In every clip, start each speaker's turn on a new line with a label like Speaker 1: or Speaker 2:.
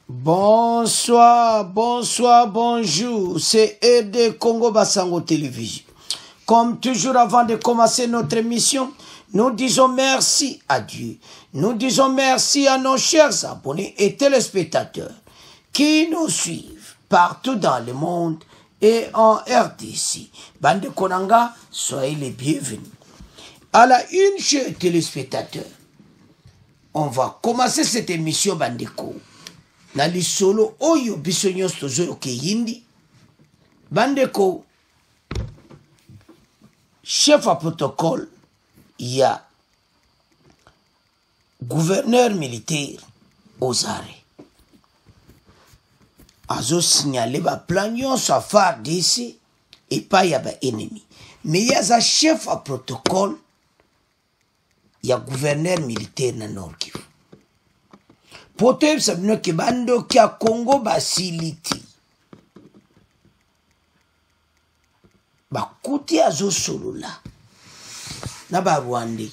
Speaker 1: Bonsoir, bonsoir, bonjour. C'est ED Congo Basango Télévision. Comme toujours, avant de commencer notre émission, nous disons merci à Dieu. Nous disons merci à nos chers abonnés et téléspectateurs qui nous suivent partout dans le monde et en RDC. Bande Konanga, soyez les bienvenus. À la une, chers téléspectateurs, on va commencer cette émission Bandeko. Na lisolo oyo biso nyonso tozoyo ke yindi bandeko chef à protocole ya gouverneur militaire aux arrêts azo signaler ba plan nyonso afar d'ici et pas ya ba ennemi mais ya za chef à protocole ya gouverneur militaire na Nord Kivu. Potem sabino ke bando kia Congo basiliti bakuti azo solola na ba Rwanda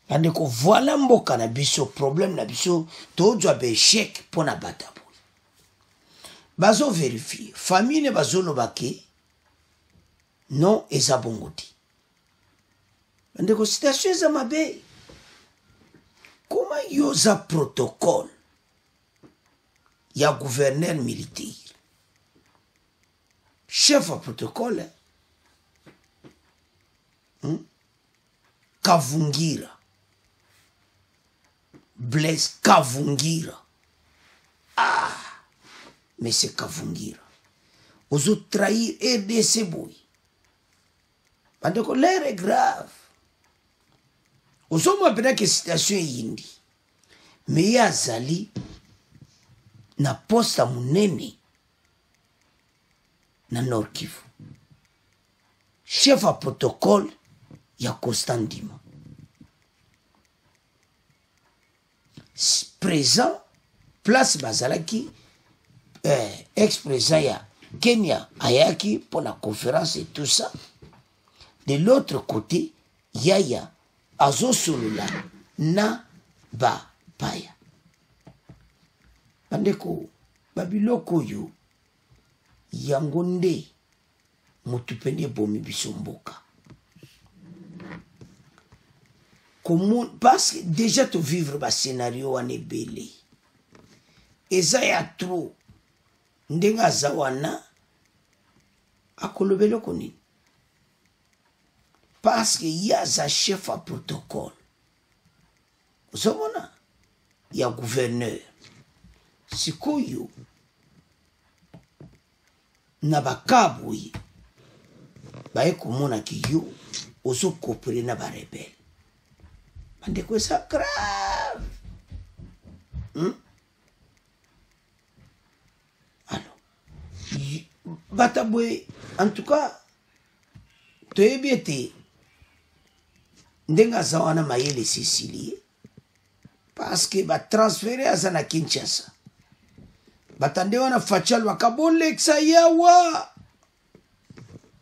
Speaker 1: bande ko voilà mboka na biso problème na biso tozwa be échec pona batabo bazo vérifier famille bazo lobake non ezabongoti bande ko situation za mabe. Comment yoza protocole ya gouverneur militaire chef à protocole Kavungira Blaise Kavungira mais c'est Kavungira ozo trahir RDC boy parce que l'air est grave. Ozo mapena ke situation yindi mais ya zali na posta munene na Nord Kivu chef à protocole ya Constant Ndima présent place bazalaki ex-président ya Kenya ayaki pour la conférence et tout ça. De l'autre côté yaya azo solula na ba paya bandeko babiloko yo yango nde mutupende bomi biso mboka comment parce que déjà to vivre ba scénario wane belé eza ya trop ndenga zawana akolobelo koni parce que y a un chef à protocole. Vous savez, il y a un gouverneur. C'est quoi yo? Nabakaboui. Baye komona ki yo ozo coopérer na ba rebelle. Bande ko ça grave. Alors, bataboué en tout cas tu es bien ndenga zawana mayele Sicile parce que ba transférer azana Kinshasa batande wana fachal wakabolexa yawa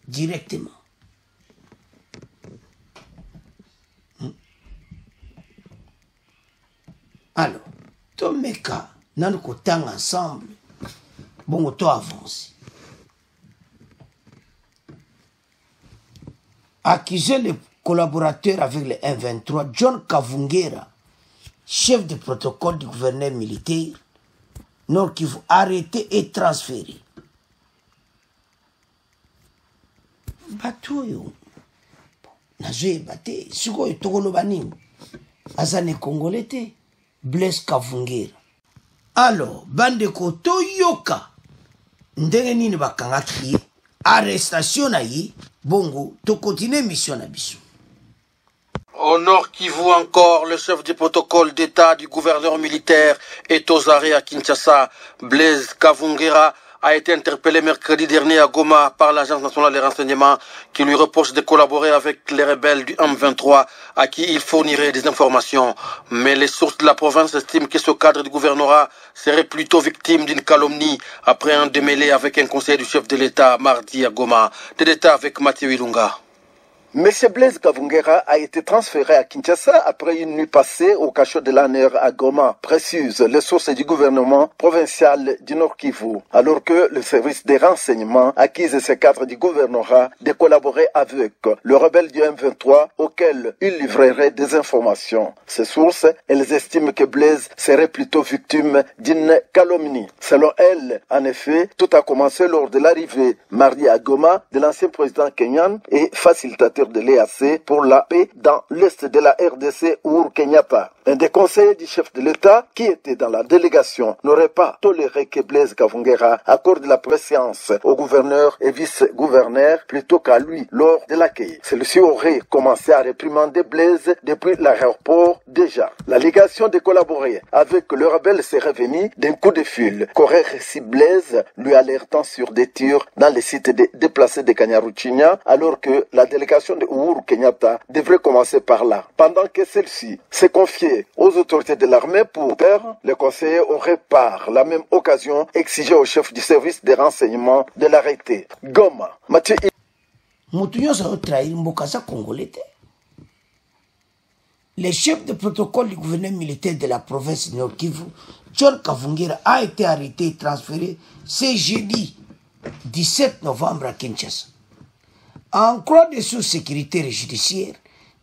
Speaker 1: directement alors to meka nanu kotanga ensemble bon to avance accuser les collaborateur avec le M23, John Kavungira, chef de protocole du gouverneur militaire, Nord Kivu, arrêté et transféré. Batoyo, nazoe bate, siko yotokolo banim, azane congolais te, Blaise Kavungira. Alors, bande koto yoka, ndenge nini bakangaki, arrestation na yi, bongo, to continue mission na biso.
Speaker 2: Au Nord Kivu encore, le chef du protocole d'État du gouverneur militaire est aux arrêts à Kinshasa. Blaise Kavungira a été interpellé mercredi dernier à Goma par l'Agence nationale des renseignements qui lui reproche de collaborer avec les rebelles du M23 à qui il fournirait des informations. Mais les sources de la province estiment que ce cadre du gouvernorat serait plutôt victime d'une calomnie après un démêlé avec un conseil du chef de l'État mardi à Goma. Des détails avec Mathieu Ilunga.
Speaker 3: M. Blaise Kavungera a été transféré à Kinshasa après une nuit passée au cachot de l'ANR à Goma, précisent les sources du gouvernement provincial du Nord Kivu, alors que le service des renseignements accuse ces cadres du gouvernorat de collaborer avec le rebelle du M23 auquel il livrerait des informations. Ces sources, elles estiment que Blaise serait plutôt victime d'une calomnie. Selon elles, en effet, tout a commencé lors de l'arrivée mardi à Goma de l'ancien président kenyan et facilitateur de l'EAC pour la paix dans l'est de la RDC, Uhuru Kenyatta. Un des conseillers du chef de l'État qui était dans la délégation n'aurait pas toléré que Blaise Kavungera accorde la préséance au gouverneur et vice-gouverneur plutôt qu'à lui lors de l'accueil. Celui-ci aurait commencé à réprimander Blaise depuis l'aéroport déjà. L'allégation de collaborer avec le rebelle serait venue d'un coup de fil qu'aurait reçu Blaise, lui alertant sur des tirs dans les sites déplacés de Kanyaruchinya, alors que la délégation de Uhuru Kenyatta devrait commencer par là. Pendant que celle-ci s'est confiée aux autorités de l'armée pour faire, les conseillers auraient par la même occasion exigé au chef du service des renseignements de l'arrêter. Goma, Mathieu.
Speaker 1: Le chef de protocole du gouvernement militaire de la province de Nord Kivu, John Kavungera, a été arrêté et transféré ce jeudi 17 novembre à Kinshasa. En croix des sources sécuritaires et judiciaires,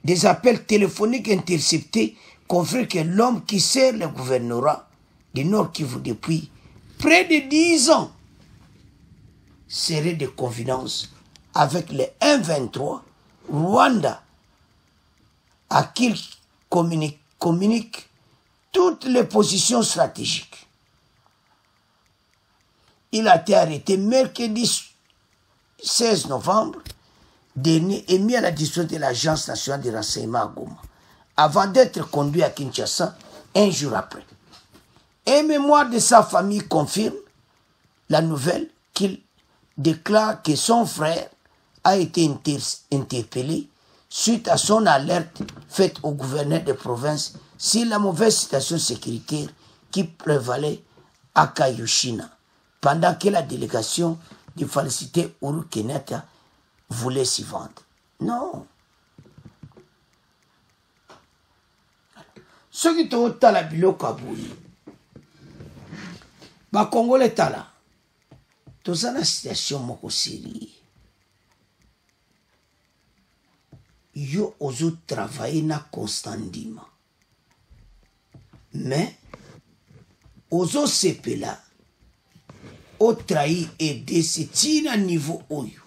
Speaker 1: des appels téléphoniques interceptés confirment que l'homme qui sert le gouvernorat du Nord Kivu depuis près de 10 ans serait de confidence avec les M23 Rwanda à qui il communique toutes les positions stratégiques. Il a été arrêté mercredi 16 novembre dernier et mis à la disposition de l'Agence nationale de renseignement à Goma, avant d'être conduit à Kinshasa un jour après. Un mémoire de sa famille confirme la nouvelle qu'il déclare que son frère a été interpellé suite à son alerte faite au gouverneur de province sur la mauvaise situation sécuritaire qui prévalait à Kayushina, pendant que la délégation du félicité Uhuru Kenyatta voulait s'y vendre. Non. Ce qui est au tala biloko abouyi, ba Congolais tala, toza na situation moko sérieux. Yo ozo travailler na constandima. Mais ozo sepela o trahi aider c'est un niveau oyo.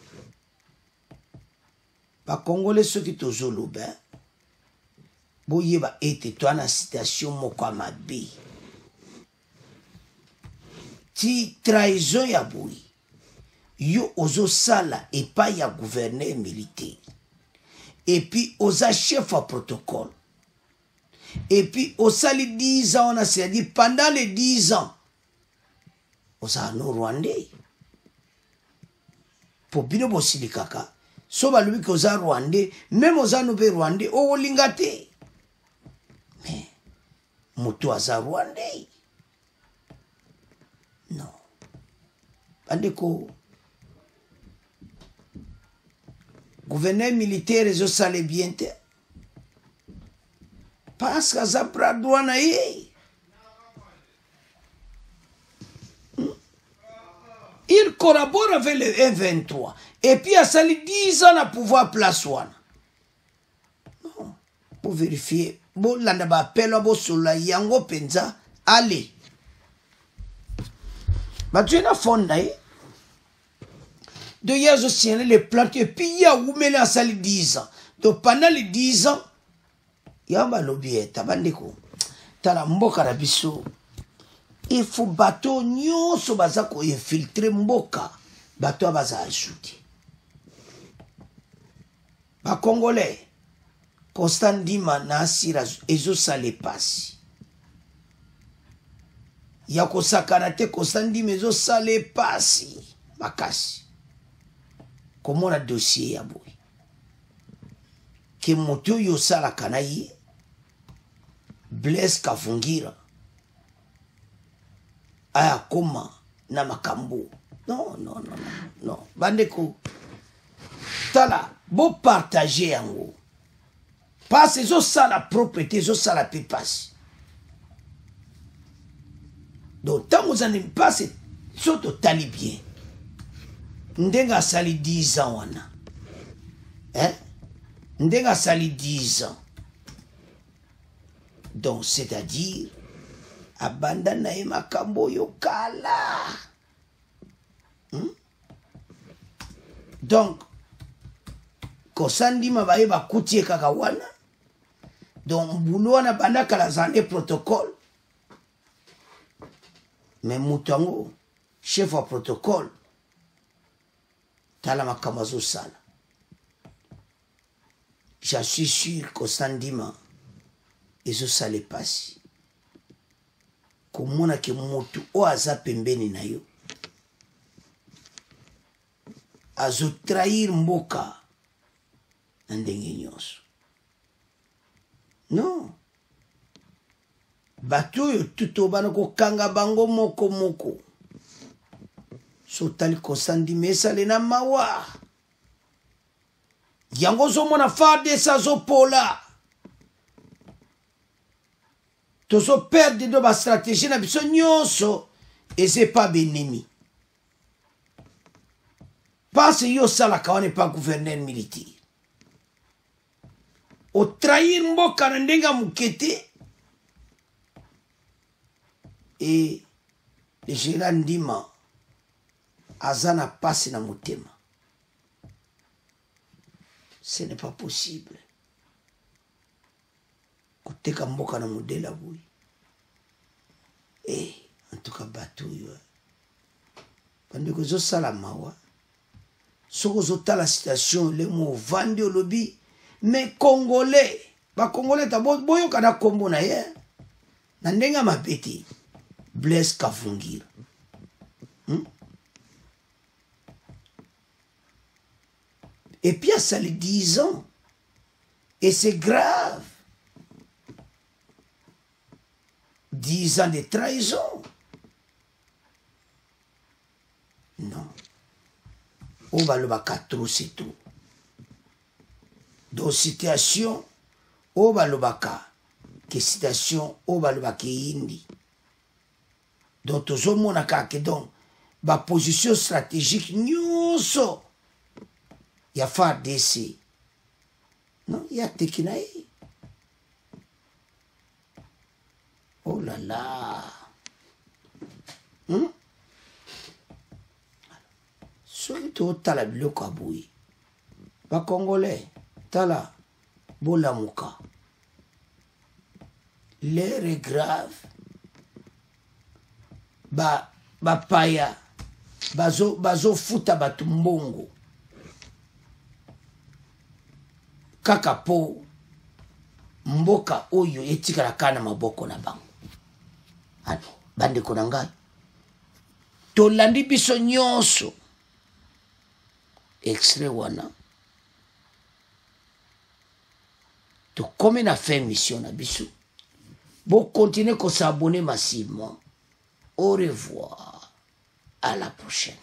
Speaker 1: Ba Congolais ceux qui tozo loba boyeba ete toi na situation moko mabe. Ti trahison ya boyi. Yo ozo sala et pas ya gouverneur militaire. Et puis, aux chefs à protocole. Et puis, aux sali 10 ans, on a dit, pendant les 10 ans, aux nos Rwandais. Pour bien bosili kaka, soba lui que aux Rwandais, même aux nobe Rwandais, au lingate. Mais, mutu aza Rwandais. Non. Bandeko. Gouverneur militaire et salé bien. Parce que ça prend douane. Il collabore avec le M23. Et puis, il a sali 10 ans à pouvoir place one. Non. Pour vérifier. Bon, là, on a appelé à Sola Yango Penza. Allez. Mais tu as fond de hier aussi, les plantes, et puis il y a où mais là, ça les 10 ans. Donc pendant les 10 ans, il y a un lobby, tabandeko. Tala mboka rabiso. Il faut bateau, nyon, so bazako infiltrer mboka. Bateau baza ajouter. Ba Congolais, Constant Dima na asira, ezo sale pasi. Yako sakanate Constant Dima, ezo sale pasi. Makasi. Comment on a dossier à bout? Que moto yo sala kanayi Blaise Kavungera aya koma na makambo. Non. Bandeko. tala bo partager yango parce que ça la propriété ça la passe donc tant vous en passe surtout tali bien ndenga sali 10 ans wana ndenga sali 10 ans donc c'est-à-dire abandana e makambo yokala donc kosandima baye bakutie kaka wana donc mbulu wana bandaka la zane protocole mais mutango chef wa protocole tala makambo azosala je suis sûr kosandima ezosala epasi komona ke motu oyo aza pembeni na yo azotrahir mboka na ndenge nyonso non bato oyo tuto bana kokanga bango moko moko so tali kosandima esale na mawa yango ozomona FARDC azopola tozoperde do bastratégie na biso nyonso eze pa benemi parce yo osalaka wana epa gouverneur militaire otrahir mboka na ndenge ya moke te e le général Ndima aza na pasi na motema ce n'est pas possible koteka mboka na modèle aboyi en tout cas bato oyo bandeko ezosala mawa soki ozotala situation lemo ovandi olobi mais congolais bacongolais ta boyoka na kombo na ye na ndenge ya mabe te Blaise Kavungira et puis ça les 10 ans et c'est grave 10 ans de trahison. Non. On va le baka trop, c'est trop. Dans situation, on va le baka. Que situation, on va le baka indi. Donc, tout le monde a que donc, ma position stratégique, nyonso. Il y a FARDC. Non, il y a Tekinaï. Oh là là. Surtout tala biloko aboui. Ba Congolais, tala bolamuka. L'air est grave. Ba paya. Bazo futa batu mbongo. Kaka po mboka oyo etikala kana maboko na bango. Ano, bandeko na ngai. Tolandi biso nyonso. Extrait wana. To comme na fait mission na biso. Bon continuer qu'on s'abonner massivement. Au revoir. À la prochaine.